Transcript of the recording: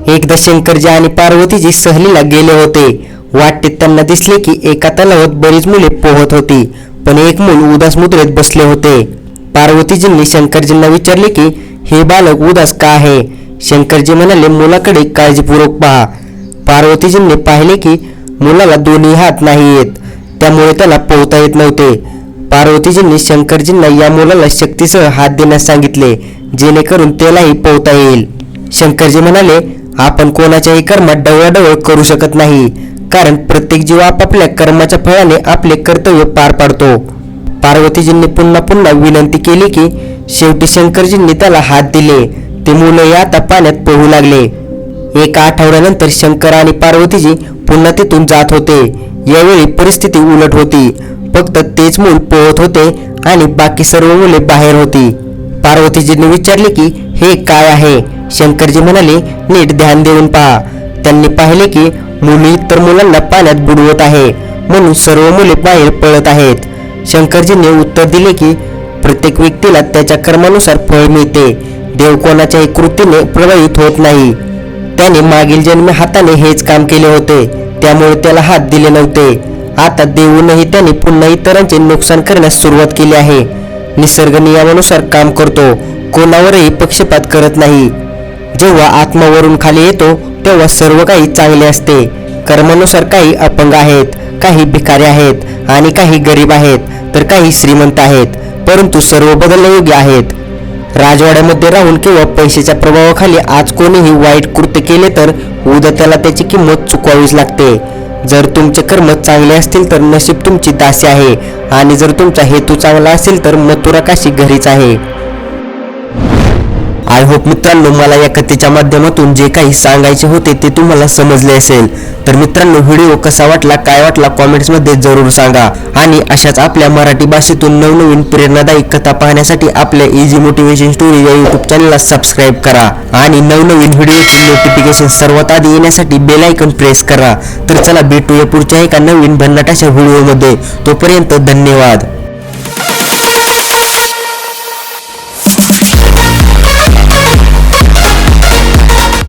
एकदा शंकरजी आणि पार्वतीजी सहलीला गेले होते. वाटेत त्यांना दिसले की एका तलावात बरीच मुले पोहत होती, पण एक मूल उदास मुद्रेत बसले होते. पार्वतीजींनी शंकरजींना विचारले की हे बालक उदास का आहे. शंकरजी म्हणाले, मुलाकडे काळजीपूर्वक पहा. पार्वतीजींनी पाहिले की मुलाला दोन्ही हात नाही येत, त्यामुळे त्याला पोहता येत नव्हते. पार्वतीजींनी शंकरजींना या मुलाला शक्तीसह हात देण्यास सांगितले, जेणेकरून त्यालाही पोहता येईल. शंकरजी म्हणाले, आपण कोणाच्याही कर्मात ढवळाढवळ करू शकत नाही, कारण प्रत्येक जीव आपापल्या कर्माच्या फळाने आपले कर्तव्य पार पाडतो. पार्वतीजींनी पुन्हा पुन्हा विनंती केली की शेवटी शंकरजींनी त्याला हात दिले. ते मुलंही आता पाण्यात पोहू लागले. एका आठवड्यानंतर शंकर आणि पार्वतीजी पुन्हा तिथून जात होते. यावेळी परिस्थिती उलट होती. फक्त तेच मूल पोहत होते आणि बाकी सर्व मुले बाहेर होती. पार्वतीजींनी विचारले की हे काय आहे. शंकरजी म्हणाले, नीट ध्यान देऊन पहा. त्यांनी पाहिले की मुली इतर मुलांना पाण्यात बुडवत आहे, म्हणून सर्व मुले बाहेर पळत आहेत. शंकरजींनी उत्तर दिले की प्रत्येक व्यक्तीला त्याच्या कर्मानुसार फळ मिळते. देव कोणाच्याही कृतीने प्रभावित होत नाही. त्याने मागील जन्मी हाताने हेच काम केले होते, त्यामुळे त्याला हात दिले नव्हते. आता देऊनही त्याने पुन्हा इतरांचे नुकसान करण्यास सुरुवात केली आहे. निसर्ग नियमानुसार काम करतो, कोणावरही पक्षपात करत नाही. जेव्हा आत्मा वरून खाली येतो तेव्हा सर्व काही चांगले असते. कर्मानुसार काही अपंग आहेत, काही भिकारी आहेत आणि काही गरीब आहेत, तर काही श्रीमंत आहेत, परंतु सर्व बदलण्यायोग्य आहेत. राजवाड्यामध्ये राहून किंवा पैशाच्या प्रभावाखाली आज कोणीही वाईट कृत्य केले तर उद्या त्याला त्याची किंमत चुकवावीच लागते. जर तुमचे कर्म चांगले असतील तर नशीब तुमची दासी आहे, आणि जर तुमचा हेतू चांगला असेल तर मथुरा काशी घरीच आहे. आय होप मित्रांनो, मला या कथेच्या माध्यमातून जे काही सांगायचे होते ते तुम्हाला समजले असेल. तर मित्रांनो, व्हिडिओ कसा वाटला, काय वाटला, कॉमेंट्समध्ये जरूर सांगा. आणि अशाच आपल्या मराठी भाषेतून नवनवीन प्रेरणादायी कथा पाहण्यासाठी आपल्या इझी मोटिवेशन स्टोरी या यूट्यूब चॅनलला सबस्क्राईब करा. आणि नवनवीन व्हिडिओची नोटिफिकेशन सर्वात आधी येण्यासाठी बेल आयकॉन प्रेस करा. तर चला भेटूया पुढच्या एका नवीन भन्नाट अशा व्हिडिओमध्ये. तोपर्यंत धन्यवाद.